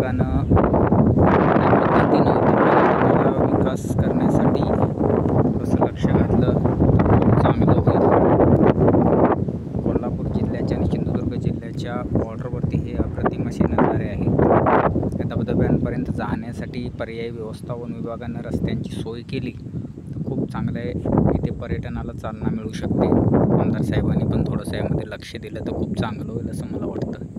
विभागानं त्या पद्धतीनं पर्यटनाला विकास करण्यासाठी थोडंसं लक्ष घातलं तर खूप चांगलं होईल. कोल्हापूर जिल्ह्याच्या आणि सिंधुदुर्ग जिल्ह्याच्या बॉर्डरवरती हे अप्रतिम असे नजारे आहेत. या धबधब्यांपर्यंत जाण्यासाठी पर्यायी व्यवस्था वन विभागानं रस्त्यांची सोय केली तर खूप चांगलं आहे. इथे पर्यटनाला चालना मिळू शकते. आमदार साहेबांनी पण थोडंसं यामध्ये लक्ष दिलं तर खूप चांगलं होईल असं मला वाटतं.